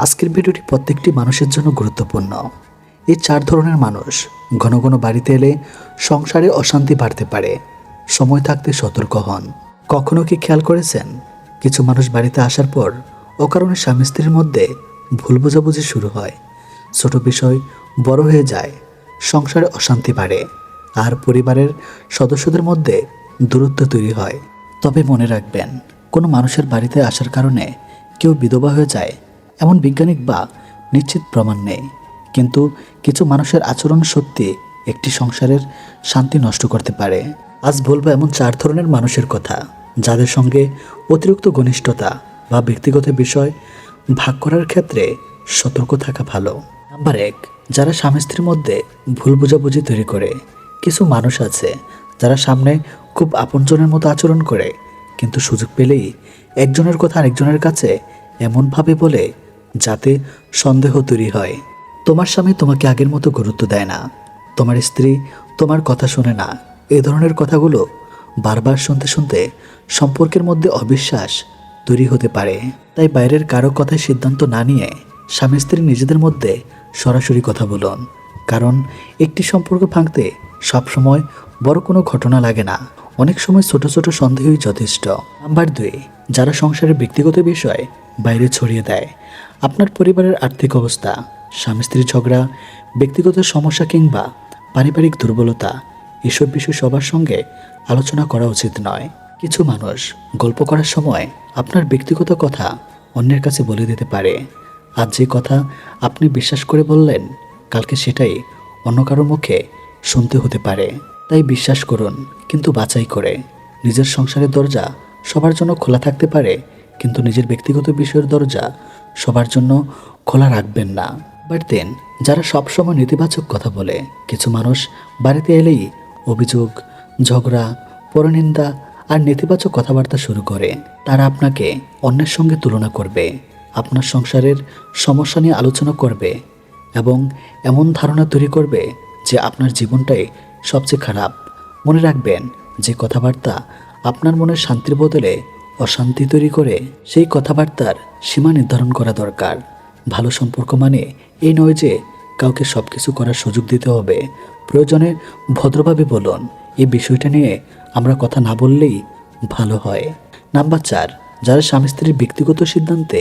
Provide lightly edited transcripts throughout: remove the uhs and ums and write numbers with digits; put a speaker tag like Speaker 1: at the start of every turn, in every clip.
Speaker 1: আজকের ভিডিওটি প্রত্যেকটি মানুষের জন্য গুরুত্বপূর্ণ। এই 4 ধরনের মানুষ ঘন ঘন বাড়িতে এলে সংসারে অশান্তি বাড়তে পারে। সময় থাকতে সতর্ক হন। কখনো কি খেয়াল করেছেন, কিছু মানুষ বাড়িতে আসার পর অকারণে স্বামী স্ত্রীর মধ্যে ভুল বোঝাবুঝি শুরু হয়। ছোট বিষয় বড় হয়ে যায়, সংসারে অশান্তি বাড়ে, আর পরিবারের সদস্যদের মধ্যে দূরত্ব তৈরি হয়। তবে মনে রাখবেন, কোনো মানুষের বাড়িতে আসার কারণে কেউ বিধবা হয়ে যায় এমন বৈজ্ঞানিক বা নিশ্চিত প্রমাণ নেই। কিন্তু কিছু মানুষের আচরণ সত্যি একটি সংসারের শান্তি নষ্ট করতে পারে। আজ বলবো এমন 4 ধরনের মানুষের কথা, যাদের সঙ্গে অতিরিক্ত ঘনিষ্ঠতা বা ব্যক্তিগত বিষয় ভাগ করার ক্ষেত্রে সতর্ক থাকা ভালো। নাম্বার 1, যারা স্বামী স্ত্রীর মধ্যে ভুল বোঝাবুঝি তৈরি করে। কিছু মানুষ আছে যারা সামনে খুব আপনজনের মতো আচরণ করে, কিন্তু সুযোগ পেলেই একজনের কথা আরেকজনের কাছে এমনভাবে বলে যাতে সন্দেহ তৈরি হয়। তোমার স্বামী তোমাকে আগের মতো গুরুত্ব দেয় না, তোমার স্ত্রী তোমার কথা শোনে না। এই ধরনের কথাগুলো বারবার শুনতে শুনতে সম্পর্কের মধ্যে অবিশ্বাস তৈরি হতে পারে। তাই বাইরের কারো কথায় সিদ্ধান্ত না নিয়ে স্বামী স্ত্রী নিজেদের মধ্যে সরাসরি কথা বলুন। কারণ একটি সম্পর্ক ভাঙতে সবসময় বড় কোনো ঘটনা লাগে না, অনেক সময় ছোট ছোট সন্দেহই যথেষ্ট। নাম্বার 2, যারা সংসারের ব্যক্তিগত বিষয় বাইরে ছড়িয়ে দেয়। আপনার পরিবারের আর্থিক অবস্থা, স্বামী স্ত্রীর ঝগড়া, ব্যক্তিগত সমস্যা কিংবা পারিবারিক দুর্বলতা, এসব বিষয় সবার সঙ্গে আলোচনা করা উচিত নয়। কিছু মানুষ গল্প করার সময় আপনার ব্যক্তিগত কথা অন্যের কাছে বলে দিতে পারে। আজ যে কথা আপনি বিশ্বাস করে বললেন, কালকে সেটাই অন্য কারো মুখে শুনতে হতে পারে। তাই বিশ্বাস করুন, কিন্তু বাছাই করে। নিজের সংসারের দরজা সবার জন্য খোলা থাকতে পারে, কিন্তু নিজের ব্যক্তিগত বিষয়ের দরজা সবার জন্য খোলা রাখবেন না। নাম্বার 3, যারা সবসময় নেতিবাচক কথা বলে। কিছু মানুষ বাড়িতে এলেই অভিযোগ, ঝগড়া, পরনিন্দা আর নেতিবাচক কথাবার্তা শুরু করে। তারা আপনাকে অন্যের সঙ্গে তুলনা করবে, আপনার সংসারের সমস্যা নিয়ে আলোচনা করবে এবং এমন ধারণা তৈরি করবে যে আপনার জীবনটাই সবচেয়ে খারাপ। মনে রাখবেন, যে কথাবার্তা আপনার মনের শান্তির বদলে অশান্তি তৈরি করে, সেই কথাবার্তার সীমা নির্ধারণ করা দরকার। ভালো সম্পর্ক মানে এই নয় যে কাউকে সব কিছু করার সুযোগ দিতে হবে। প্রয়োজনে ভদ্রভাবে বলুন, এই বিষয়টা নিয়ে আমরা কথা না বললেই ভালো হয়। নাম্বার 4, যারা স্বামী স্ত্রীর ব্যক্তিগত সিদ্ধান্তে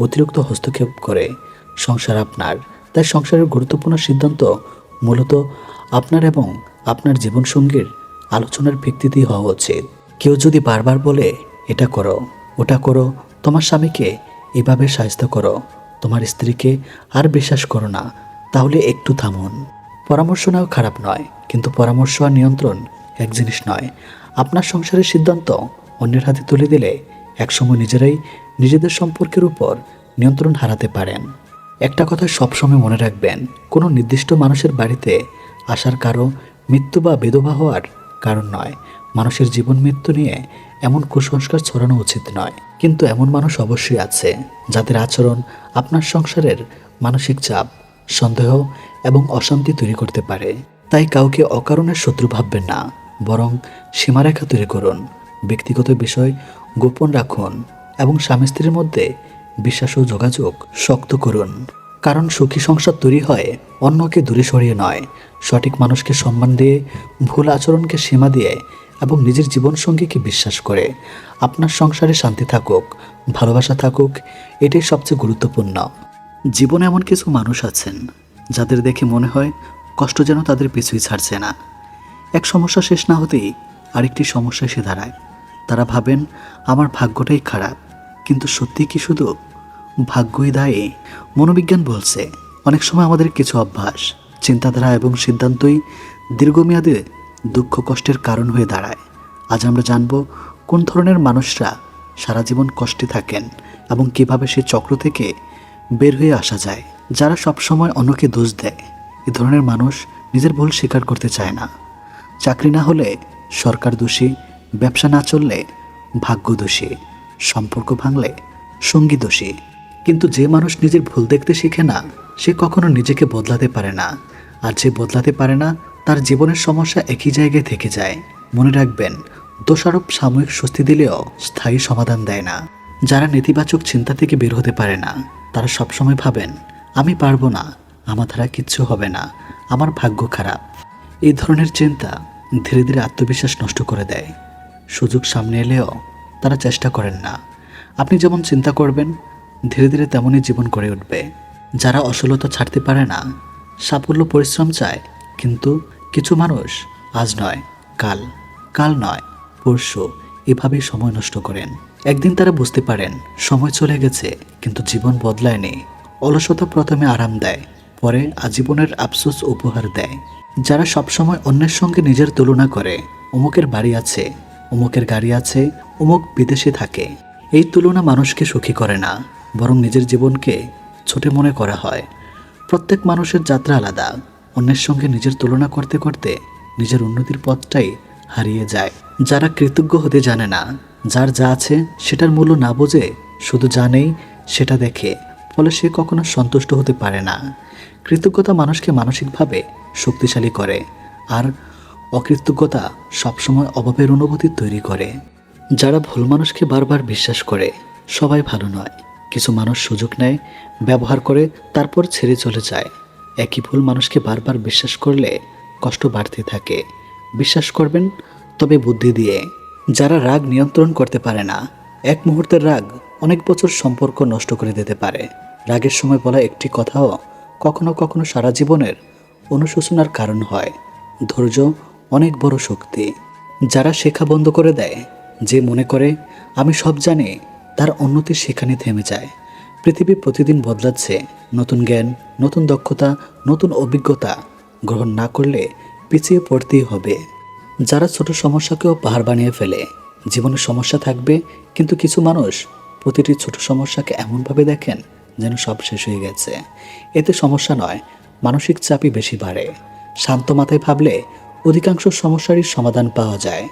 Speaker 1: অতিরিক্ত হস্তক্ষেপ করে। সংসার আপনার, তাই সংসারের গুরুত্বপূর্ণ সিদ্ধান্ত মূলত আপনার এবং আপনার জীবনসঙ্গীর আলোচনার ভিত্তিতেই হওয়া উচিত। কেউ যদি বারবার বলে, এটা করো, ওটা করো, তোমার স্বামীকে এভাবে সাহায্য করো, তোমার স্ত্রীকে আর বিশ্বাস করো না, তাহলে একটু থামুন। পরামর্শ নেওয়া খারাপ নয়, কিন্তু পরামর্শ আর নিয়ন্ত্রণ এক জিনিস নয়। আপনার সংসারের সিদ্ধান্ত অন্যের হাতে তুলে দিলে একসময় নিজেরাই নিজেদের সম্পর্কের উপর নিয়ন্ত্রণ হারাতে পারেন। একটা কথা সবসময় মনে রাখবেন, কোনো নির্দিষ্ট মানুষের বাড়িতে আসার কারো মৃত্যু বা বিধবা হওয়ার কারণ নয়। মানুষের জীবন মৃত্যু নিয়ে এমন কুসংস্কার ছড়ানো উচিত নয়। কিন্তু এমন মানুষ অবশ্যই আছে যাদের আচরণ আপনার সংসারের মানসিক চাপ, সন্দেহ এবং অশান্তি তৈরি করতে পারে। তাই কাউকে অকারণে শত্রু ভাববেন না, বরং সীমারেখা তৈরি করুন। ব্যক্তিগত বিষয় গোপন রাখুন এবং স্বামী স্ত্রীর মধ্যে বিশ্বাস ও যোগাযোগ শক্ত করুন। কারণ সুখী সংসার তৈরি হয় অন্যকে দূরে সরিয়ে নয়, সঠিক মানুষকে সম্মান দিয়ে, ভুল আচরণকে সীমা দিয়ে এবং নিজের জীবনসঙ্গীকে বিশ্বাস করে। আপনার সংসারে শান্তি থাকুক, ভালোবাসা থাকুক, এটাই সবচেয়ে গুরুত্বপূর্ণ। জীবনে এমন কিছু মানুষ আছেন যাদের দেখে মনে হয় কষ্ট যেন তাদের পিছুই ছাড়ছে না। এক সমস্যা শেষ না হতেই আরেকটি সমস্যা এসে দাঁড়ায়। তারা ভাবেন আমার ভাগ্যটাই খারাপ, কিন্তু সত্যি কি শুধু ভাগ্যই দায়ী? মনোবিজ্ঞান বলছে, অনেক সময় আমাদের কিছু অভ্যাস, চিন্তাধারা এবং সিদ্ধান্তই দীর্ঘমেয়াদে দুঃখ কষ্টের কারণ হয়ে দাঁড়ায়। আজ আমরা জানব কোন ধরনের মানুষরা সারা জীবন কষ্টে থাকেন এবং কিভাবে সেই চক্র থেকে বের হয়ে আসা যায়। যারা সবসময় অন্যকে দোষ দেয়, এ ধরনের মানুষ নিজের ভুল স্বীকার করতে চায় না। চাকরি না হলে সরকার দোষী, ব্যবসা না চললে ভাগ্য দোষী, সম্পর্ক ভাঙলে সঙ্গী দোষী। কিন্তু যে মানুষ নিজের ভুল দেখতে শিখে না, সে কখনো নিজেকে বদলাতে পারে না। আর যে বদলাতে পারে না, তার জীবনের সমস্যা একই জায়গায় থেকে যায়। মনে রাখবেন, দোষারোপ সাময়িক স্বস্তি দিলেও স্থায়ী সমাধান দেয় না। যারা নেতিবাচক চিন্তা থেকে বের হতে পারে না, তারা সবসময় ভাবেন আমি পারবো না, আমার দ্বারা কিচ্ছু হবে না, আমার ভাগ্য খারাপ। এই ধরনের চিন্তা ধীরে ধীরে আত্মবিশ্বাস নষ্ট করে দেয়। সুযোগ সামনে এলেও তারা চেষ্টা করেন না। আপনি যেমন চিন্তা করবেন ধীরে ধীরে তেমনই জীবন গড়ে উঠবে। যারা অসলতা ছাড়তে পারে না, সাফল্য পরিশ্রম চায়, কিন্তু কিছু মানুষ আজ নয় কাল, কাল নয় পরশু এভাবেই সময় নষ্ট করেন। একদিন তারা বুঝতে পারেন সময় চলে গেছে, কিন্তু জীবন বদলায়নি। অলসতা প্রথমে আরাম দেয়, পরে আজীবনের আফসোস উপহার দেয়। যারা সবসময় অন্যের সঙ্গে নিজের তুলনা করে, অমুকের বাড়ি আছে, অমুকের গাড়ি আছে, অমুক বিদেশে থাকে, এই তুলনা মানুষকে সুখী করে না, বরং নিজের জীবনকে ছোট মনে করা হয়। প্রত্যেক মানুষের যাত্রা আলাদা। অন্যের সঙ্গে নিজের তুলনা করতে করতে নিজের উন্নতির পথটাই হারিয়ে যায়। যারা কৃতজ্ঞ হতে জানে না, যার যা আছে সেটার মূল্য না বোঝে, শুধু জানেই সেটা দেখে, ফলে সে কখনো সন্তুষ্ট হতে পারে না। কৃতজ্ঞতা মানুষকে মানসিকভাবে শক্তিশালী করে, আর অকৃতজ্ঞতা সবসময় অভাবের অনুভূতি তৈরি করে। যারা ভুল মানুষকে বারবার বিশ্বাস করে, সবাই ভালো নয়। কিছু মানুষ সুযোগ নেয়, ব্যবহার করে, তারপর ছেড়ে চলে যায়। একই ভুল মানুষকে বারবার বিশ্বাস করলে কষ্ট বাড়তে থাকে। বিশ্বাস করবেন তবে বুদ্ধি দিয়ে। যারা রাগ নিয়ন্ত্রণ করতে পারে না, এক মুহূর্তের রাগ অনেক বছর সম্পর্ক নষ্ট করে দিতে পারে। রাগের সময় বলা একটি কথাও কখনো কখনো সারা জীবনের অনুশোচনার কারণ হয়। ধৈর্য অনেক বড় শক্তি। যারা শেখা বন্ধ করে দেয়, যে মনে করে আমি সব জানি, তার উন্নতি সেখানে থেমে যায়। পৃথিবী প্রতিদিন বদলাচ্ছে। নতুন জ্ঞান, নতুন দক্ষতা, নতুন অভিজ্ঞতা গ্রহণ না করলে পিছিয়ে পড়তেই হবে। যারা ছোট সমস্যাকেও পাহাড় বানিয়ে ফেলে, জীবনে সমস্যা থাকবে, কিন্তু কিছু মানুষ প্রতিটি ছোট সমস্যাকে এমনভাবে দেখেন যেন সব শেষ হয়ে গেছে। এতে সমস্যা নয়, মানসিক চাপই বেশি বাড়ে। শান্ত মাথায় ভাবলে অধিকাংশ সমস্যারই সমাধান পাওয়া যায়।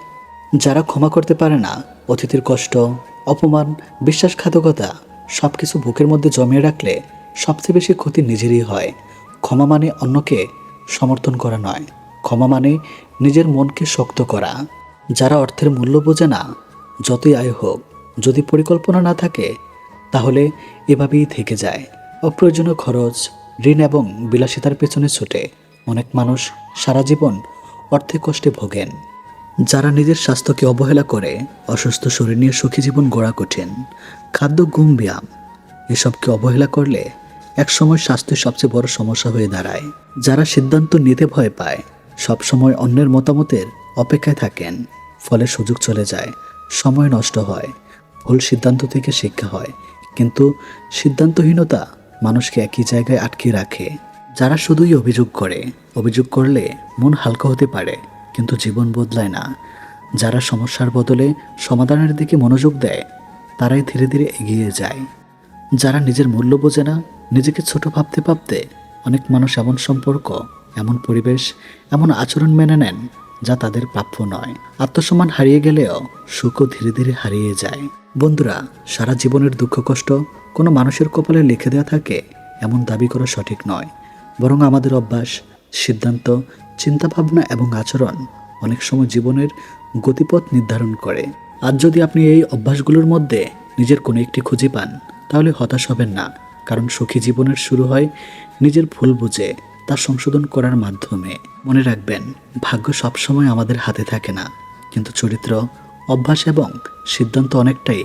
Speaker 1: যারা ক্ষমা করতে পারে না, অতিথির কষ্ট, অপমান, বিশ্বাসঘাতকতা সব কিছু বুকের মধ্যে জমিয়ে রাখলে সবচেয়ে বেশি ক্ষতি নিজেরই হয়। ক্ষমা মানে অন্যকে সমর্থন করা নয়, ক্ষমা মানে নিজের মনকে শক্ত করা। যারা অর্থের মূল্য বোঝে না, যতই আয় হোক, যদি পরিকল্পনা না থাকে তাহলে এভাবেই থেকে যায়। অপ্রয়োজনীয় খরচ, ঋণ এবং বিলাসিতার পেছনে ছুটে অনেক মানুষ সারা জীবন অর্থে কষ্টে ভোগেন। যারা নিজের স্বাস্থ্যকে অবহেলা করে, অসুস্থ শরীর নিয়ে সুখী জীবন গড়া কঠিন। খাদ্য, ঘুম, ব্যায়াম এসবকে অবহেলা করলে একসময় স্বাস্থ্যের সবচেয়ে বড় সমস্যা হয়ে দাঁড়ায়। যারা সিদ্ধান্ত নিতে ভয় পায়, সবসময় অন্যের মতামতের অপেক্ষায় থাকেন, ফলে সুযোগ চলে যায়, সময় নষ্ট হয়। ভুল সিদ্ধান্ত থেকে শিক্ষা হয়, কিন্তু সিদ্ধান্তহীনতা মানুষকে একই জায়গায় আটকে রাখে। যারা শুধুই অভিযোগ করে, অভিযোগ করলে মন হালকা হতে পারে, কিন্তু জীবন বদলায় না। যারা সমস্যার বদলে সমাধানের দিকে মনোযোগ দেয়, তারাই ধীরে ধীরে এগিয়ে যায়। যারা নিজের মূল্য বোঝে না, নিজেকে ছোট ভাবতে ভাবতে অনেক মানুষ এমন সম্পর্ক, এমন পরিবেশ, এমন আচরণ মেনে নেন যা তাদের প্রাপ্য নয়। আত্মসম্মান হারিয়ে গেলেও সুখও ধীরে ধীরে হারিয়ে যায়। বন্ধুরা, সারা জীবনের দুঃখ কষ্ট কোনো মানুষের কপালে লিখে দেওয়া থাকে এমন দাবি করা সঠিক নয়, বরং আমাদের অভ্যাস, সিদ্ধান্ত, চিন্তাভাবনা এবং আচরণ অনেক সময় জীবনের গতিপথ নির্ধারণ করে। আজ যদি আপনি এই অভ্যাসগুলোর মধ্যে নিজের কোনো একটি খুঁজে পান, তাহলে হতাশ হবেন না, কারণ সুখী জীবনের শুরু হয় নিজের ভুল বুঝে তা সংশোধন করার মাধ্যমে। মনে রাখবেন, ভাগ্য সবসময় আমাদের হাতে থাকে না, কিন্তু চরিত্র, অভ্যাস এবং সিদ্ধান্ত অনেকটাই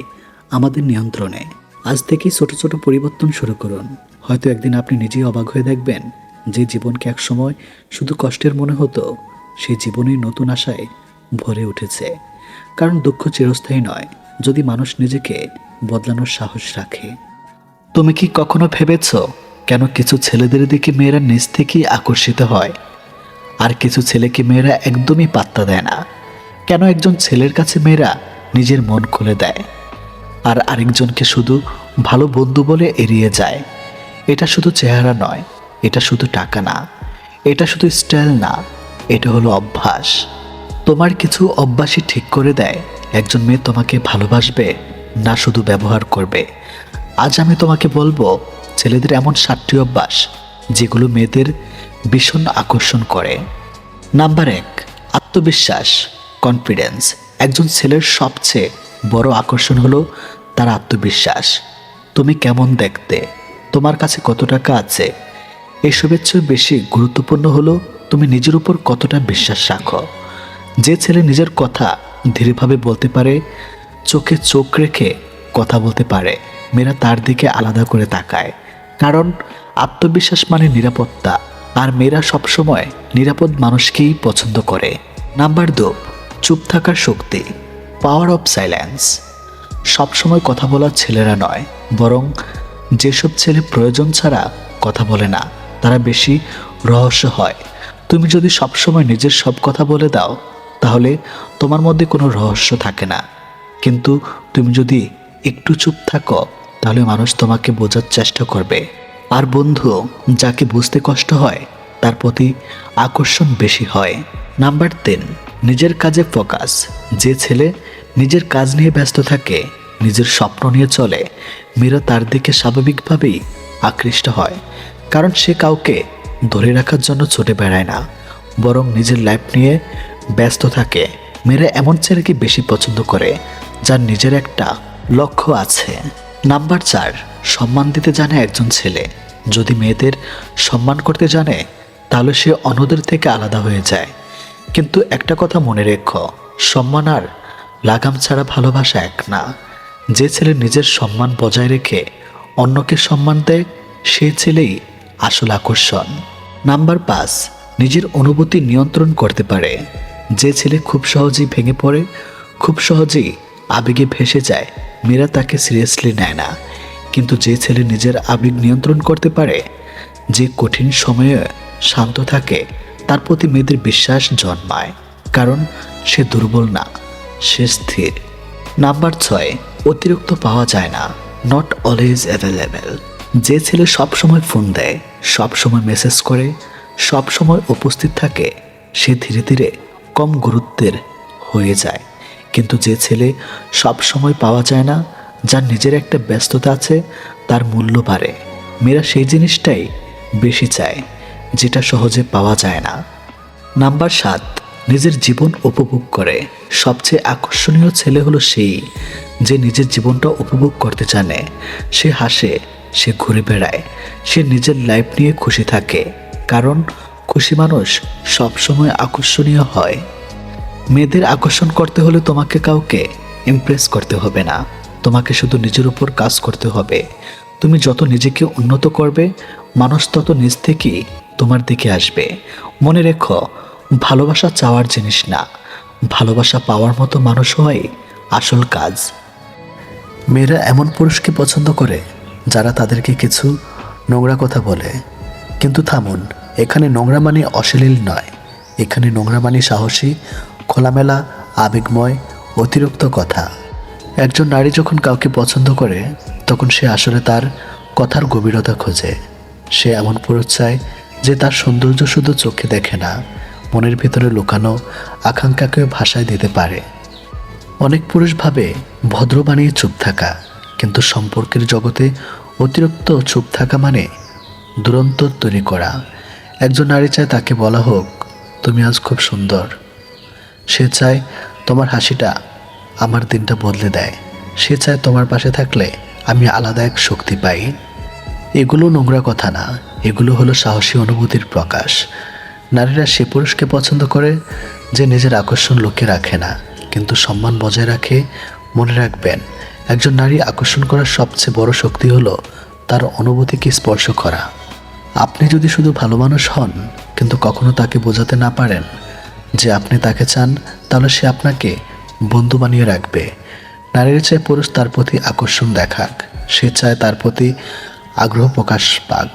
Speaker 1: আমাদের নিয়ন্ত্রণে। আজ থেকেই ছোট ছোট পরিবর্তন শুরু করুন। হয়তো একদিন আপনি নিজেই অবাক হয়ে দেখবেন যে জীবনকে একসময় শুধু কষ্টের মনে হতো, সেই জীবনেই নতুন আশায় ভরে উঠেছে। কারণ দুঃখ চিরস্থায়ী নয়, যদি মানুষ নিজেকে বদলানোর সাহস রাখে। তুমি কি কখনো ভেবেছ কেন কিছু ছেলেদের দিকে মেয়েরা নিজ থেকেই আকর্ষিত হয়, আর কিছু ছেলেকে মেয়েরা একদমই পাত্তা দেয় না? কেন একজন ছেলের কাছে মেয়েরা নিজের মন খুলে দেয়, আর আরেকজনকে শুধু ভালো বন্ধু বলে এড়িয়ে যায়? এটা শুধু চেহারা নয়, এটা শুধু টাকা না, এটা শুধু স্টাইল না, এটা হলো অভ্যাস। তোমার কিছু অভ্যাসই ঠিক করে দেয় একজন মেয়ে তোমাকে ভালোবাসবে না শুধু ব্যবহার করবে। আজ আমি তোমাকে বলবো ছেলেদের এমন 7টি অভ্যাস যেগুলো মেয়েদের ভীষণ আকর্ষণ করে। নাম্বার 1, আত্মবিশ্বাস, কনফিডেন্স। একজন ছেলের সবচেয়ে বড় আকর্ষণ হলো তার আত্মবিশ্বাস। তুমি কেমন দেখতে, তোমার কাছে কত টাকা আছে, এসবের চেয়ে বেশি গুরুত্বপূর্ণ হলো তুমি নিজের উপর কতটা বিশ্বাস রাখো। যে ছেলে নিজের কথা ধীরেভাবে বলতে পারে, চোখে চোখ রেখে কথা বলতে পারে, মেয়েরা তার দিকে আলাদা করে তাকায়। কারণ আত্মবিশ্বাস মানে নিরাপত্তা, আর মেয়েরা সবসময় নিরাপদ মানুষকেই পছন্দ করে। নাম্বার 2, চুপ থাকার শক্তি, পাওয়ার অফ সাইলেন্স। সবসময় কথা বলার ছেলেরা নয়, বরং যেসব ছেলে প্রয়োজন ছাড়া কথা বলে না তারা বেশি রহস্য হয়। তুমি যদি সবসময় নিজের সব কথা বলে দাও তাহলে তোমার মধ্যে কোনো রহস্য থাকে না। কিন্তু তুমি যদি একটু চুপ থাকো তাহলে মানুষ তোমাকে বোঝার চেষ্টা করবে। আর বন্ধু, যাকে বুঝতে কষ্ট হয় তার প্রতি আকর্ষণ বেশি হয়। নাম্বার 3, নিজের কাজে ফোকাস। যে ছেলে নিজের কাজ নিয়ে ব্যস্ত থাকে, নিজের স্বপ্ন নিয়ে চলে, মেয়েরা তার দিকে স্বাভাবিকভাবেই আকৃষ্ট হয়। কারণ সে কাউকে ধরে রাখার জন্য ছুটে বেড়ায় না, বরং নিজের লাইফ নিয়ে ব্যস্ত থাকে। মেয়েরা এমন ছেলেকে বেশি পছন্দ করে যার নিজের একটা লক্ষ্য আছে। নাম্বার 4, সম্মান দিতে জানে একজন ছেলে। যদি মেয়েদের সম্মান করতে জানে তাহলে সে অন্যদের থেকে আলাদা হয়ে যায়। কিন্তু একটা কথা মনে রেখো, সম্মান আর লাগাম ছাড়া ভালোবাসা এক না। যে ছেলে নিজের সম্মান বজায় রেখে অন্যকে সম্মান দেয় সেই ছেলেই আসল আকর্ষণ। নাম্বার 5, নিজের অনুভূতি নিয়ন্ত্রণ করতে পারে। যে ছেলে খুব সহজেই ভেঙে পড়ে, খুব সহজেই আবেগে ভেসে যায়, মেয়েরা তাকে সিরিয়াসলি নেয় না। কিন্তু যে ছেলে নিজের আবেগ নিয়ন্ত্রণ করতে পারে, যে কঠিন সময়ে শান্ত থাকে, তার প্রতি মেয়েদের বিশ্বাস জন্মায়। কারণ সে দুর্বল না, সে স্থির। নাম্বার 6, অতিরিক্ত পাওয়া যায় না, নট অলওয়েজ অ্যাভেলেবেল। যে ছেলে সবসময় ফোন দেয়, সবসময় মেসেজ করে, সবসময় উপস্থিত থাকে, সে ধীরে ধীরে কম গুরুত্বের হয়ে যায়। কিন্তু যে ছেলে সব সময় পাওয়া যায় না, যার নিজের একটা ব্যস্ততা আছে, তার মূল্য বাড়ে। মেয়েরা সেই জিনিসটাই বেশি চায় যেটা সহজে পাওয়া যায় না। নাম্বার 7, নিজের জীবন উপভোগ করে। সবচেয়ে আকর্ষণীয় ছেলে হলো সেই যে নিজের জীবনটা উপভোগ করতে জানে। সে হাসে, সে ঘুরে বেড়ায়, সে নিজের লাইফ নিয়ে খুশি থাকে। কারণ খুশি মানুষ সবসময় আকর্ষণীয় হয়। মেয়েদের আকর্ষণ করতে হলে তোমাকে কাউকে ইমপ্রেস করতে হবে না, তোমাকে শুধু নিজের উপর কাজ করতে হবে। তুমি যত নিজেকে উন্নত করবে, মানুষ তত নিজ থেকেই তোমার দিকে আসবে। মনে রেখো, ভালোবাসা চাওয়ার জিনিস না, ভালোবাসা পাওয়ার মতো মানুষ হওয়াই আসল কাজ। মেয়েরা এমন পুরুষকে পছন্দ করে যারা তাদেরকে কিছু নোংরা কথা বলে। কিন্তু থামুন, এখানে নোংরা মানে অশ্লীল নয়, এখানে নোংরা মানে সাহসী, খোলামেলা, আবেগময়, অতিরিক্ত কথা। একজন নারী যখন কাউকে পছন্দ করে তখন সে আসলে তার কথার গভীরতা খোঁজে। সে এমন পুরুষ চায় যে তার সৌন্দর্য শুধু চোখে দেখে না, মনের ভিতরে লুকানো আকাঙ্ক্ষাকেও ভাষায় দিতে পারে। অনেক পুরুষ ভাবে ভদ্র বানিয়ে চুপ থাকা, কিন্তু সম্পর্কের জগতে অতিরিক্ত চুপ থাকা মানে দুরন্ত তৈরি করা। একজন নারী চায় তাকে বলা হোক, তুমি আজ খুব সুন্দর। সে চায় তোমার হাসিটা আমার দিনটা বদলে দেয়। সে চায় তোমার পাশে থাকলে আমি আলাদা এক শক্তি পাই। এগুলো নোংরা কথা না, এগুলো হলো সাহসী অনুভূতির প্রকাশ। নারীরা সে পুরুষকে পছন্দ করে যে নিজের আকর্ষণ লুকিয়ে রাখে না, কিন্তু সম্মান বজায় রাখে। মনে রাখবেন, একজন নারী আকর্ষণ করার সবচেয়ে বড় শক্তি হলো তার অনুভূতিকে স্পর্শ করা। আপনি যদি শুধু ভালো মানুষ হন কিন্তু কখনো তাকে বোঝাতে না পারেন যে আপনি তাকে চান, তাহলে সে আপনাকে বন্ধু বানিয়ে রাখবে। নারীর চায় পুরুষ তার প্রতি আকর্ষণ দেখাক, সে চায় তার প্রতি আগ্রহ প্রকাশ পাক,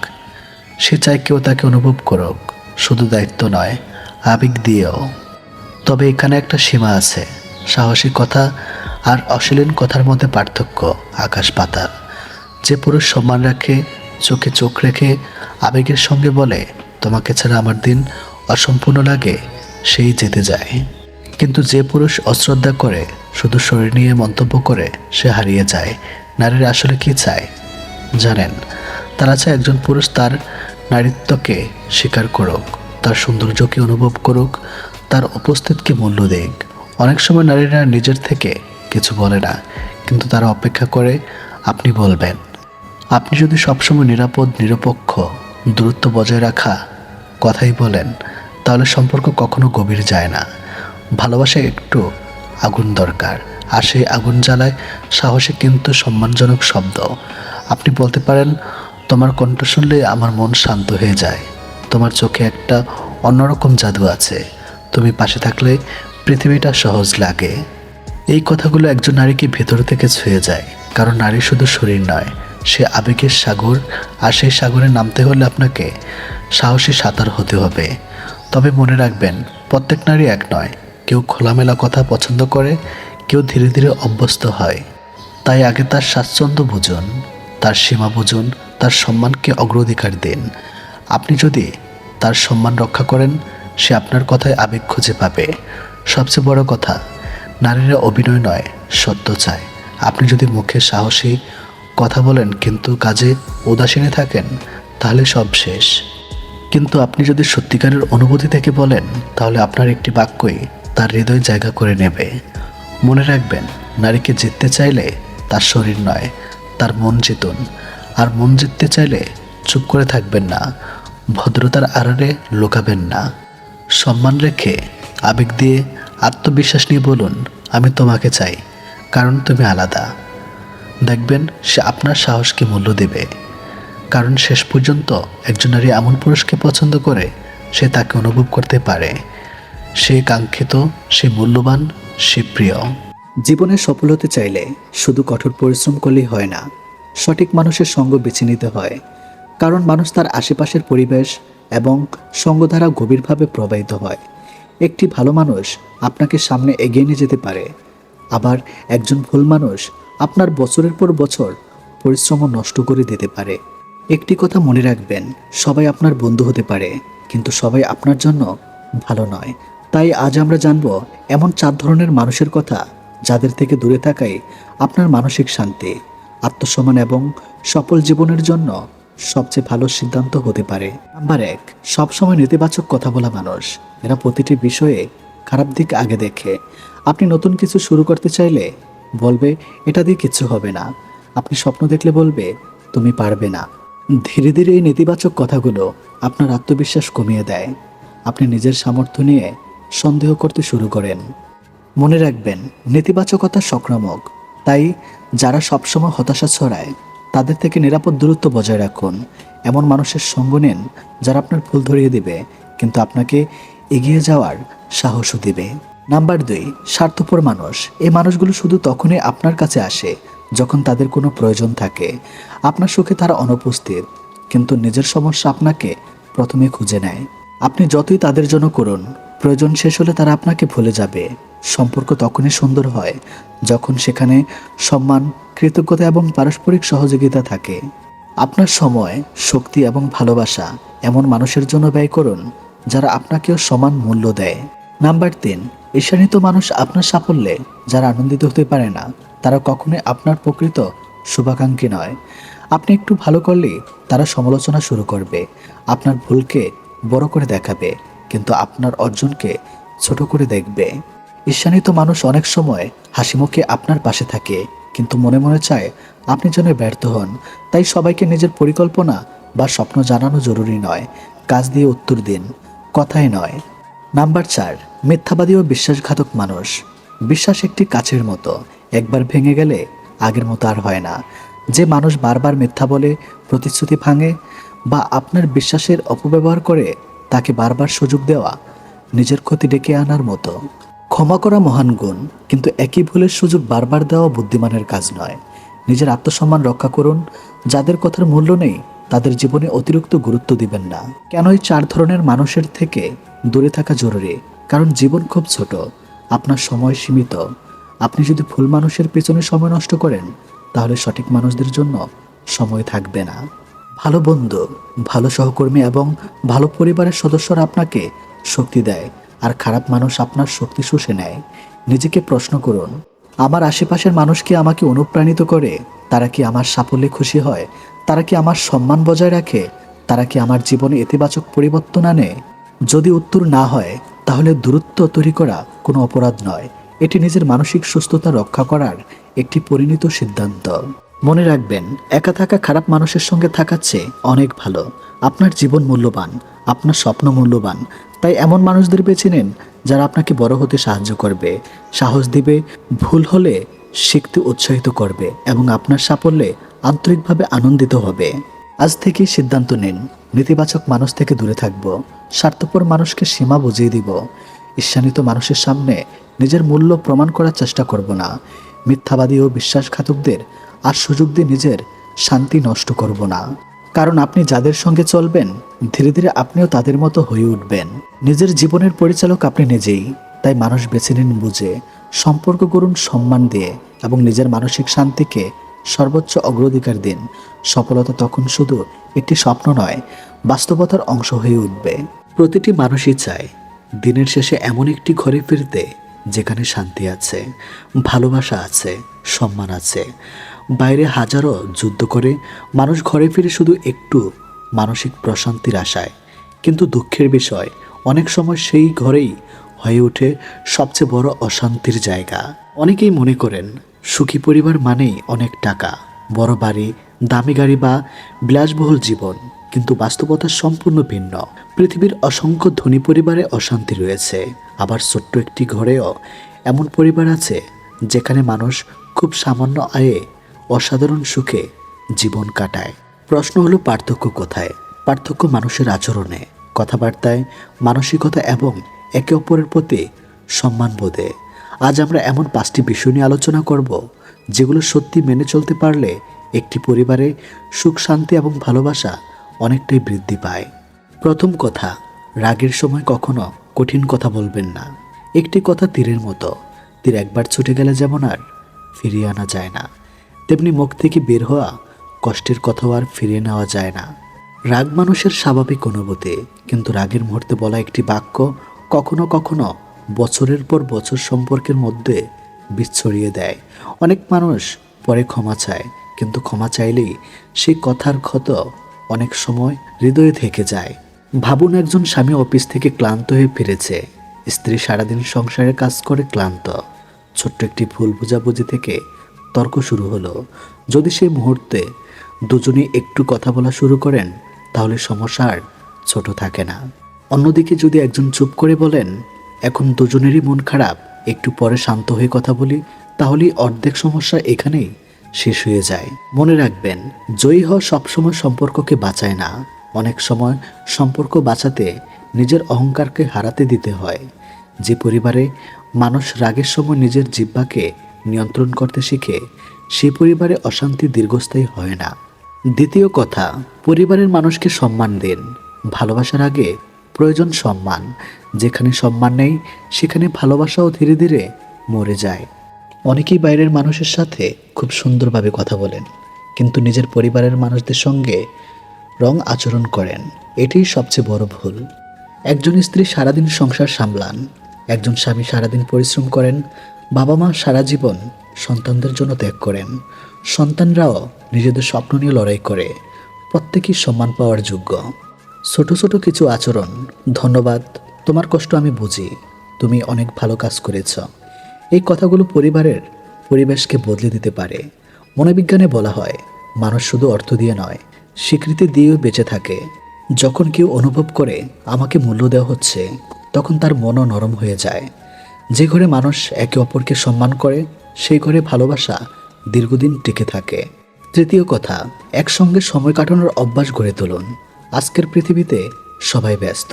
Speaker 1: সে চায় কেউ তাকে অনুভব করুক, শুধু দায়িত্ব নয়, আবেগ দিয়েও। তবে এখানে একটা সীমা আছে। সাহসী কথা আর অশ্লীল কথার মধ্যে পার্থক্য আকাশ পাতাল। যে পুরুষ সম্মান রাখে, চোখে চোখ রেখে আবেগের সঙ্গে বলে, তোমাকে ছাড়া আমার দিন অসম্পূর্ণ লাগে, সেই জিতে যায়। কিন্তু যে পুরুষ অশ্রদ্ধা করে, শুধু শরীর নিয়ে মন্তব্য করে, সে হারিয়ে যায়। নারীরা আসলে কি চায় জানেন? তারা চায় একজন পুরুষ তার নারীত্বকে স্বীকার করুক, তার সৌন্দর্যকে অনুভব করুক, তার উপস্থিতিকে মূল্য দেখ। অনেক সময় নারীরা নিজের থেকে কিছু বলে না, কিন্তু তারা অপেক্ষা করে আপনি বলবেন। আপনি যদি সবসময় নিরাপদ, নিরপেক্ষ, দূরত্ব বজায় রাখা কথাই বলেন, তাহলে সম্পর্ক কখনো গভীর যায় না। ভালোবাসায় একটু আগুন দরকার, আর সেই আগুন জ্বালায় সাহসী কিন্তু সম্মানজনক শব্দ। আপনি বলতে পারেন, তোমার কণ্ঠ শুনলে আমার মন শান্ত হয়ে যায়, তোমার চোখে একটা অন্যরকম জাদু আছে, তুমি পাশে থাকলে পৃথিবীটা সহজ লাগে। এই কথাগুলো একজন নারীকে ভেতর থেকে ছুঁয়ে যায়, কারণ নারী শুধু শরীর নয়, সে আবেগের সাগর, আর সেই সাগরে নামতে হলে আপনাকে সাহসী সাঁতার হতে হবে। তবে মনে রাখবেন, প্রত্যেক নারী এক নয়, কেউ খোলামেলা কথা পছন্দ করে, কেউ ধীরে ধীরে অভ্যস্ত হয়। তাই আগে তার স্বাচ্ছন্দ্য বুঝুন, তার সীমা বুঝুন, তার সম্মানকে অগ্রাধিকার দিন। আপনি যদি তার সম্মান রক্ষা করেন, সে আপনার কথায় আবেগ খুঁজে পাবে। সবচেয়ে বড় কথা, নারীরা অভিনয় নয়, সত্য চায়। আপনি যদি মুখে সাহসী কথা বলেন কিন্তু কাজে উদাসীনে থাকেন, তাহলে সব শেষ। কিন্তু আপনি যদি সত্যিকারের অনুভূতি থেকে বলেন, তাহলে আপনার একটি বাক্যই তার হৃদয় জায়গা করে নেবে। মনে রাখবেন, নারীকে জিততে চাইলে তার শরীর নয়, তার মন জিতুন। আর মন জিততে চাইলে চুপ করে থাকবেন না, ভদ্রতার আড়ালে লুকাবেন না। সম্মান রেখে, আবেগ দিয়ে, আত্মবিশ্বাস নিয়ে বলুন, আমি তোমাকে চাই, কারণ তুমি আলাদা। দেখবেন সে আপনার সাহসকে মূল্য দেবে। কারণ শেষ পর্যন্ত একজন নারী এমন পুরুষকে পছন্দ করে, সে তাকে অনুভব করতে পারে, সে কাঙ্ক্ষিত, সে মূল্যবান, সে প্রিয়। জীবনে সফল হতে চাইলে শুধু কঠোর পরিশ্রম করলেই হয় না, সঠিক মানুষের সঙ্গ বেছে নিতে হয়। কারণ মানুষ তার আশেপাশের পরিবেশ এবং সঙ্গ দ্বারা গভীরভাবে প্রবাহিত হয়। একটি ভালো মানুষ আপনাকে সামনে এগিয়ে নিয়ে যেতে পারে, আবার একজন ভুল মানুষ আপনার বছরের পর বছর পরিশ্রম নষ্ট করে দিতে পারে। একটি কথা মনে রাখবেন, সবাই আপনার বন্ধু হতে পারে, কিন্তু সবাই আপনার জন্য ভালো নয়। তাই আজ আমরা জানব এমন 4 ধরনের মানুষের কথা, যাদের থেকে দূরে থাকাই আপনার মানসিক শান্তি, আত্মসম্মান এবং সফল জীবনের জন্য সবচেয়ে ভালো সিদ্ধান্ত হতে পারে। নাম্বার 1, সবসময় নেতিবাচক কথা বলা মানুষ। এরা প্রতিটি বিষয়ে খারাপ দিক আগে দেখে। আপনি নতুন কিছু শুরু করতে চাইলে বলবে, এটা দিয়ে কিচ্ছু হবে না। আপনি স্বপ্ন দেখলে বলবে, তুমি পারবে না। ধীরে ধীরে এই নেতিবাচক কথাগুলো আপনার আত্মবিশ্বাস কমিয়ে দেয়। আপনি নিজের সামর্থ্য নিয়ে সন্দেহ করতে শুরু করেন। মনে রাখবেন, নেতিবাচকতা সংক্রামক। তাই যারা সবসময় হতাশা ছড়ায়, তাদের থেকে নিরাপদ দূরত্ব বজায় রাখুন। এমন মানুষের সঙ্গ নেন যারা আপনার ভুল ধরিয়ে দেবে, কিন্তু আপনাকে এগিয়ে যাওয়ার সাহসও দেবে। নাম্বার 2, স্বার্থপর মানুষ। এই মানুষগুলো শুধু তখনই আপনার কাছে আসে যখন তাদের কোনো প্রয়োজন থাকে। আপনার সুখে তারা অনুপস্থিত, কিন্তু নিজের সমস্যা আপনাকে প্রথমে খুঁজে নেয়। আপনি যতই তাদের জন্য করুন, প্রয়োজন শেষ হলে তারা আপনাকে ভুলে যাবে। সম্পর্ক তখনই সুন্দর হয় যখন সেখানে সম্মান, কৃতজ্ঞতা এবং পারস্পরিক সহযোগিতা থাকে। আপনার সময়, শক্তি এবং ভালোবাসা এমন মানুষের জন্য ব্যয় করুন যারা আপনাকেও সমান মূল্য দেয়। নাম্বার 3, ঈর্ষান্বিত মানুষ। আপনার সাফল্যে যারা আনন্দিত হতে পারে না, তারা কখনোই আপনার প্রকৃত শুভাকাঙ্ক্ষী নয়। আপনি একটু ভালো করলে তারা সমালোচনা শুরু করবে, আপনার ভুলকে বড় করে দেখাবে, কিন্তু আপনার অর্জনকে ছোট করে দেখবে। ঈর্ষান্বিত মানুষ অনেক সময় হাসিমুখে আপনার পাশে থাকে, কিন্তু মনে মনে চায় আপনি যেন ব্যর্থ হন। তাই সবাইকে নিজের পরিকল্পনা বা স্বপ্ন জানানো জরুরি নয়, কাজ দিয়ে উত্তর দিন, কথাই নয়। নাম্বার 4, মিথ্যাবাদী ও বিশ্বাসঘাতক মানুষ। বিশ্বাস একটি কাচের মতো, একবার ভেঙে গেলে আগের মতো আর হয় না। যে মানুষ বারবার মিথ্যা বলে, প্রতিশ্রুতি ভাঙে বা আপনার বিশ্বাসের অপব্যবহার করে, তাকে বারবার সুযোগ দেওয়া নিজের ক্ষতি ডেকে আনার মতো। ক্ষমা করা মহান গুণ, কিন্তু একই ভুলের সুযোগ বারবার দেওয়া বুদ্ধিমানের কাজ নয়। নিজের আত্মসম্মান রক্ষা করুন। যাদের কথার মূল্য নেই, তাদের জীবনে অতিরিক্ত গুরুত্ব দিবেন না। কেন এই 4 ধরনের মানুষের থেকে দূরে থাকা জরুরি? কারণ জীবন খুব ছোট, আপনার সময় সীমিত। আপনি যদি ভুল মানুষের পেছনে সময় নষ্ট করেন, তাহলে সঠিক মানুষদের জন্য সময় থাকবে না। ভালো বন্ধু, ভালো সহকর্মী এবং ভালো পরিবারের সদস্যরা আপনাকে শক্তি দেয়, আর খারাপ মানুষ আপনার শক্তি শুষে নেয়। নিজেকে প্রশ্ন করুন, আমার আশেপাশের মানুষ কি আমাকে অনুপ্রাণিত করে? তারা কি আমার সাফল্যে খুশি হয়? তারা কি আমার সম্মান বজায় রাখে? তারা কি আমার জীবনে ইতিবাচক পরিবর্তন আনে? যদি উত্তর না হয়, তাহলে দূরত্ব তৈরি করা কোনো অপরাধ নয়, এটি নিজের মানসিক সুস্থতা রক্ষা করার একটি পরিণত সিদ্ধান্ত। মনে রাখবেন, একা থাকা খারাপ মানুষের সঙ্গে থাকার চেয়ে অনেক ভালো। আপনার জীবন মূল্যবান, আপনার স্বপ্ন মূল্যবান। তাই এমন মানুষদের বেছে নিন যারা আপনাকে বড় হতে সাহায্য করবে, সাহস দিবে, ভুল হলে শিখতে উৎসাহিত করবে এবং আপনার সাফল্যে আন্তরিকভাবে আনন্দিত হবে। আজ থেকেই সিদ্ধান্ত নিন, নেতিবাচক মানুষ থেকে দূরে থাকব, স্বার্থপর মানুষকে সীমা বুঝিয়ে দিব, ঈর্ষান্বিত মানুষের সামনে নিজের মূল্য প্রমাণ করার চেষ্টা করব না, মিথ্যাবাদী ও বিশ্বাসঘাতকদের আর সুযোগ দিয়ে নিজের শান্তি নষ্ট করব না। কারণ আপনি যাদের সঙ্গে চলবেন, ধীরে ধীরে আপনিও তাদের মতো হয়ে উঠবেন। নিজের জীবনের পরিচালক আপনি নিজেই। তাই মানুষ বেছে নিন বুঝে, সম্পর্ক করুন সম্মান দিয়ে এবং নিজের মানসিক শান্তিকে সর্বোচ্চ অগ্রাধিকার দিন। সফলতা তখন শুধু একটি স্বপ্ন নয়, বাস্তবতার অংশ হয়ে উঠবে। প্রতিটি মানুষই চায় দিনের শেষে এমন একটি ঘরে ফিরতে যেখানে শান্তি আছে, ভালোবাসা আছে, সম্মান আছে। বাইরে হাজারো যুদ্ধ করে মানুষ ঘরে ফিরে শুধু একটু মানসিক প্রশান্তির আশায়। কিন্তু দুঃখের বিষয়, অনেক সময় সেই ঘরেই হয়ে ওঠে সবচেয়ে বড় অশান্তির জায়গা। অনেকেই মনে করেন সুখী পরিবার মানেই অনেক টাকা, বড় বাড়ি, দামি গাড়ি বা বিলাসবহুল জীবন। কিন্তু বাস্তবতা সম্পূর্ণ ভিন্ন। পৃথিবীর অসংখ্য ধনী পরিবারে অশান্তি রয়েছে, আবার ছোট্ট একটি ঘরেও এমন পরিবার আছে যেখানে মানুষ খুব সামান্য আয়ে অসাধারণ সুখে জীবন কাটায়। প্রশ্ন হলো, পার্থক্য কোথায়? পার্থক্য মানুষের আচরণে, কথাবার্তায়, মানসিকতা এবং একে অপরের প্রতি সম্মানবোধে। আজ আমরা এমন 5টি বিষয় নিয়ে আলোচনা করব যেগুলো সত্যি মেনে চলতে পারলে একটি পরিবারে সুখ, শান্তি এবং ভালোবাসা অনেকটাই বৃদ্ধি পায়। প্রথম কথা, রাগের সময় কখনো কঠিন কথা বলবেন না। একটি কথা তীরের মতো, তীর একবার ছুটে গেলে যেমন আর ফিরিয়ে আনা যায় না, তেমনি মুখ থেকে বের হওয়া কষ্টের কথাও আর ফিরিয়ে নেওয়া যায় না। রাগ মানুষের স্বাভাবিক অনুভূতি, কিন্তু রাগের মুহূর্তে বলা একটি বাক্য কখনো কখনো বছরের পর বছর সম্পর্কের মধ্যে বীজ ছড়িয়ে দেয়। অনেক মানুষ পরে ক্ষমা চায়, কিন্তু ক্ষমা চাইলেই সেই কথার ক্ষত অনেক সময় হৃদয়ে থেকে যায়। ভাবুন, একজন স্বামী অফিস থেকে ক্লান্ত হয়ে ফিরেছে, স্ত্রী সারাদিন সংসারের কাজ করে ক্লান্ত। ছোট্ট একটি ভুল বোঝাবুঝি থেকে তর্ক শুরু হলো। যদি সেই মুহূর্তে দুজনেই একটু কথা বলা শুরু করেন, তাহলে সমস্যা আর ছোট থাকে না। অন্যদিকে যদি একজন চুপ করে বলেন, এখন দুজনেরই মন খারাপ, একটু পরে শান্ত হয়ে কথা বলি, তাহলেই অর্ধেক সমস্যা এখানেই শেষ হয়ে যায়। মনে রাখবেন, জয়ী হওয়া সবসময় সম্পর্ককে বাঁচায় না। অনেক সময় সম্পর্ক বাঁচাতে নিজের অহংকারকে হারাতে দিতে হয়। যে পরিবারে মানুষ রাগের সময় নিজের জিহ্বাকে নিয়ন্ত্রণ করতে শিখে, সেই পরিবারে অশান্তি দীর্ঘস্থায়ী হয় না। দ্বিতীয় কথা, পরিবারের মানুষকে সম্মান দিন। ভালোবাসার আগে প্রয়োজন সম্মান। যেখানে সম্মান নেই, সেখানে ভালোবাসাও ধীরে ধীরে মরে যায়। অনেকেই বাইরের মানুষের সাথে খুব সুন্দরভাবে কথা বলেন, কিন্তু নিজের পরিবারের মানুষদের সঙ্গে রং আচরণ করেন। এটাই সবচেয়ে বড় ভুল। একজন স্ত্রী সারাদিন সংসার সামলান, একজন স্বামী সারাদিন পরিশ্রম করেন, বাবা মা সারা জীবন সন্তানদের জন্য ত্যাগ করেন, সন্তানরাও নিজেদের স্বপ্ন নিয়ে লড়াই করে। প্রত্যেকেই সম্মান পাওয়ার যোগ্য। ছোট ছোট কিছু আচরণ, ধন্যবাদ, তোমার কষ্ট আমি বুঝি, তুমি অনেক ভালো কাজ করেছ, এই কথাগুলো পরিবারের পরিবেশকে বদলে দিতে পারে। মনোবিজ্ঞানে বলা হয়, মানুষ শুধু অর্থ দিয়ে নয়, স্বীকৃতি দিয়েও বেঁচে থাকে। যখন কেউ অনুভব করে আমাকে মূল্য দেওয়া হচ্ছে, তখন তার মনও নরম হয়ে যায়। যে ঘরে মানুষ একে অপরকে সম্মান করে, সেই ঘরে ভালোবাসা দীর্ঘদিন টিকে থাকে। তৃতীয় কথা, একসঙ্গে সময় কাটানোর অভ্যাস গড়ে তুলুন। আজকের পৃথিবীতে সবাই ব্যস্ত,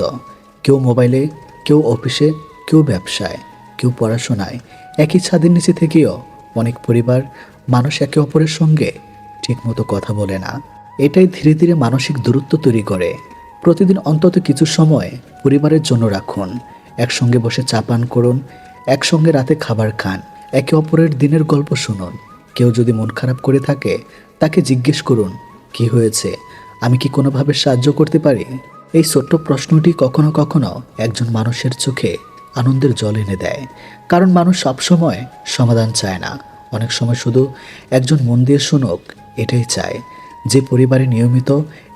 Speaker 1: কেউ মোবাইলে, কেউ অফিসে, কেউ ব্যবসায়, কেউ পড়াশোনায়। একই ছাদের নিচে থেকেও অনেক পরিবার মানুষ একে অপরের সঙ্গে ঠিকমতো কথা বলে না। এটাই ধীরে ধীরে মানসিক দূরত্ব তৈরি করে। প্রতিদিন অন্তত কিছু সময় পরিবারের জন্য রাখুন। একসঙ্গে বসে চা পান করুন, একসঙ্গে রাতে খাবার খান, একে অপরের দিনের গল্প শুনুন। কেউ যদি মন খারাপ করে থাকে, তাকে জিজ্ঞেস করুন, কি হয়েছে, আমি কি কোনোভাবে সাহায্য করতে পারি? এই ছোট্ট প্রশ্নটি কখনো কখনো একজন মানুষের চোখে আনন্দের জল এনে দেয়। কারণ মানুষ সবসময় সমাধান চায় না, অনেক সময় শুধু একজন মন দিয়ে শুনুক এটাই চায়। যে পরিবারে নিয়মিত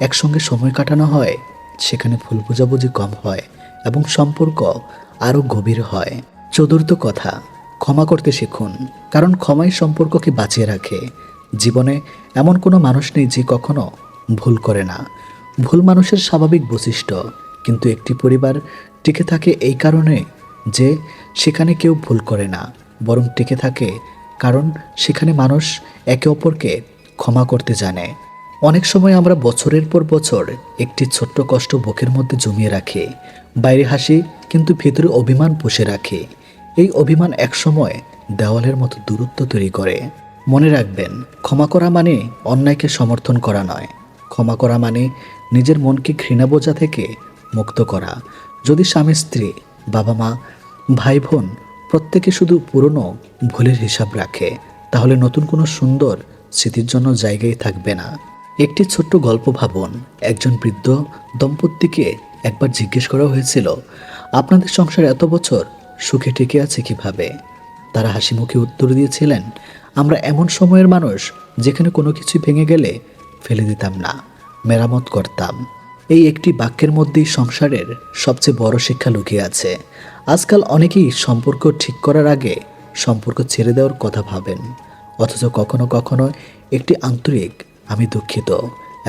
Speaker 1: একসঙ্গে সময় কাটানো হয়, সেখানে ভুল বোঝাবুঝি কম হয় এবং সম্পর্ক আরও গভীর হয়। চতুর্থ কথা, ক্ষমা করতে শিখুন, কারণ ক্ষমাই সম্পর্ককে বাঁচিয়ে রাখে। জীবনে এমন কোনো মানুষ নেই যে কখনো ভুল করে না। ভুল মানুষের স্বাভাবিক বৈশিষ্ট্য, কিন্তু একটি পরিবার টিকে থাকে এই কারণে যে সেখানে কেউ ভুল করে না, বরং টিকে থাকে কারণ সেখানে মানুষ একে অপরকে ক্ষমা করতে জানে। অনেক সময় আমরা বছরের পর বছর একটি ছোট্ট কষ্ট বুকের মধ্যে জমিয়ে রাখি, বাইরে হাসি কিন্তু ভিতরে অভিমান পুষে রাখি। এই অভিমান একসময় দেওয়ালের মতো দূরত্ব তৈরি করে। মনে রাখবেন, ক্ষমা করা মানে অন্যায়কে সমর্থন করা নয়। ক্ষমা করা মানে নিজের মনকে ঘৃণা বোঝা থেকে মুক্ত করা। যদি স্বামী স্ত্রী, বাবা মা, ভাই বোন প্রত্যেকে শুধু পুরনো ভুলের হিসাব রাখে, তাহলে নতুন কোনো সুন্দর স্মৃতির জন্য জায়গায় থাকবে না। একটি ছোট্ট গল্প ভাবুন। একজন বৃদ্ধ দম্পতিকে একবার জিজ্ঞেস করা হয়েছিল, আপনাদের সংসার এত বছর সুখে টিকে আছে কিভাবে? তারা হাসি মুখে উত্তর দিয়েছিলেন, আমরা এমন সময়ের মানুষ যেখানে কোনো কিছু ভেঙে গেলে ফেলে দিতাম না, মেরামত করতাম। এই একটি বাক্যের মধ্যেই সংসারের সবচেয়ে বড় শিক্ষা লুকিয়ে আছে। আজকাল অনেকেই সম্পর্ক ঠিক করার আগে সম্পর্ক ছেড়ে দেওয়ার কথা ভাবেন, অথচ কখনো কখনো একটি আন্তরিক আমি দুঃখিত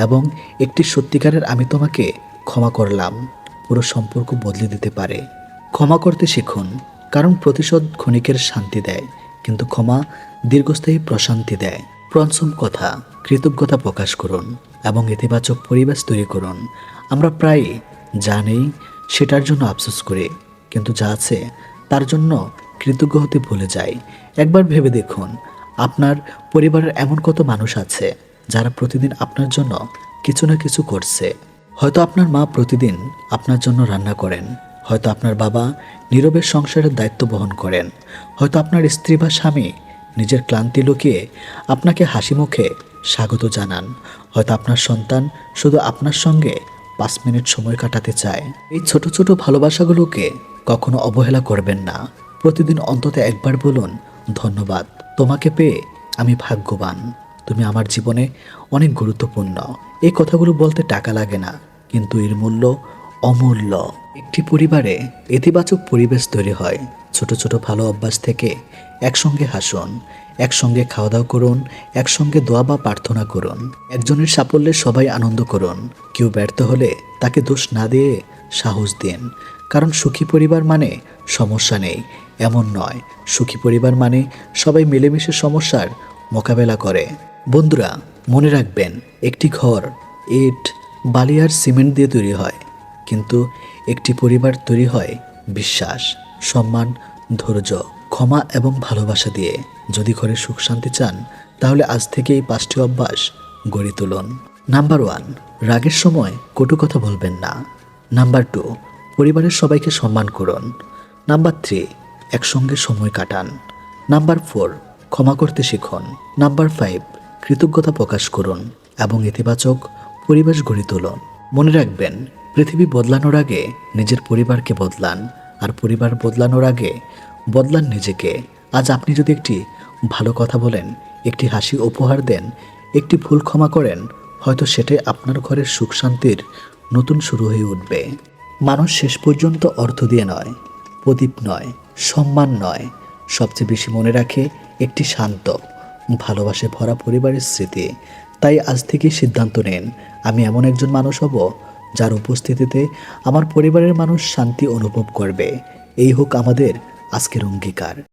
Speaker 1: এবং একটি সত্যিকারের আমি তোমাকে ক্ষমা করলাম পুরো সম্পর্ক বদলে দিতে পারে। ক্ষমা করতে শিখুন, কারণ প্রতিশোধ ক্ষণিকের শান্তি দেয়, কিন্তু ক্ষমা দীর্ঘস্থায়ী প্রশান্তি দেয়। পঞ্চম কথা, কৃতজ্ঞতা প্রকাশ করুন এবং ইতিবাচক পরিবেশ তৈরি করুন। আমরা প্রায়ই যা নেই সেটার জন্য আফসোস করি, কিন্তু যা আছে তার জন্য কৃতজ্ঞ হতে ভুলে যাই। একবার ভেবে দেখুন, আপনার পরিবারের এমন কত মানুষ আছে যারা প্রতিদিন আপনার জন্য কিছু না কিছু করছে। হয়তো আপনার মা প্রতিদিন আপনার জন্য রান্না করেন, হয়তো আপনার বাবা নীরবে সংসারের দায়িত্ব বহন করেন, হয়তো আপনার স্ত্রী বা স্বামী নিজের ক্লান্তি লুকিয়ে আপনাকে হাসি মুখে স্বাগত জানান, হয়তো আপনার সন্তান শুধু আপনার সঙ্গে 5 মিনিট সময় কাটাতে চায়। এই ছোট ছোট ভালোবাসাগুলোকে কখনো অবহেলা করবেন না। প্রতিদিন অন্তত একবার বলুন, ধন্যবাদ, তোমাকে পেয়ে আমি ভাগ্যবান, তুমি আমার জীবনে অনেক গুরুত্বপূর্ণ। এই কথাগুলো বলতে টাকা লাগে না, কিন্তু এর মূল্য অমূল্য। একটি পরিবারে ইতিবাচক পরিবেশ তৈরি হয় ছোট ছোট ভালো অভ্যাস থেকে। একসঙ্গে হাসুন, একসঙ্গে খাওয়া দাওয়া করুন, একসঙ্গে দোয়া বা প্রার্থনা করুন। একজনের সাফল্যে সবাই আনন্দ করুন। কেউ ব্যর্থ হলে তাকে দোষ না দিয়ে সাহস দিন, কারণ সুখী পরিবার মানে সমস্যা নেই এমন নয়। সুখী পরিবার মানে সবাই মিলেমিশে সমস্যার মোকাবেলা করে। বন্ধুরা, মনে রাখবেন, একটি ঘর ইট, বালি আর সিমেন্ট দিয়ে তৈরি হয়, কিন্তু একটি পরিবার তৈরি হয় বিশ্বাস, সম্মান, ধৈর্য, ক্ষমা এবং ভালোবাসা দিয়ে। যদি ঘরে সুখ শান্তি চান, তাহলে আজ থেকে এই 5টি অভ্যাস গড়ে তুলুন। নাম্বার 1, রাগের সময় কটু কথা বলবেন না। নাম্বার 2, পরিবারের সবাইকে সম্মান করুন। নাম্বার 3, একসঙ্গে সময় কাটান। নাম্বার 4, ক্ষমা করতে শিখুন। নাম্বার 5, কৃতজ্ঞতা প্রকাশ করুন এবং ইতিবাচক পরিবেশ গড়ে তুলুন। মনে রাখবেন, পৃথিবী বদলানোর আগে নিজের পরিবারকে বদলান, আর পরিবার বদলানোর আগে বদলান নিজেকে। আজ আপনি যদি একটি ভালো কথা বলেন, একটি হাসি উপহার দেন, একটি ভুল ক্ষমা করেন, হয়তো সেটাই আপনার ঘরের সুখ শান্তির নতুন শুরু হয়ে উঠবে। মানুষ শেষ পর্যন্ত অর্থ দিয়ে নয়, প্রদীপ নয়, সম্মান নয়, সবচেয়ে বেশি মনে রাখে একটি শান্ত, ভালোবাসে ভরা পরিবারের স্মৃতি। তাই আজ থেকে সিদ্ধান্ত নিন, আমি এমন একজন মানুষ হব যার উপস্থিতিতে আমার পরিবারের মানুষ শান্তি অনুভব করবে। এই হোক আমাদের আজকের অঙ্গীকার।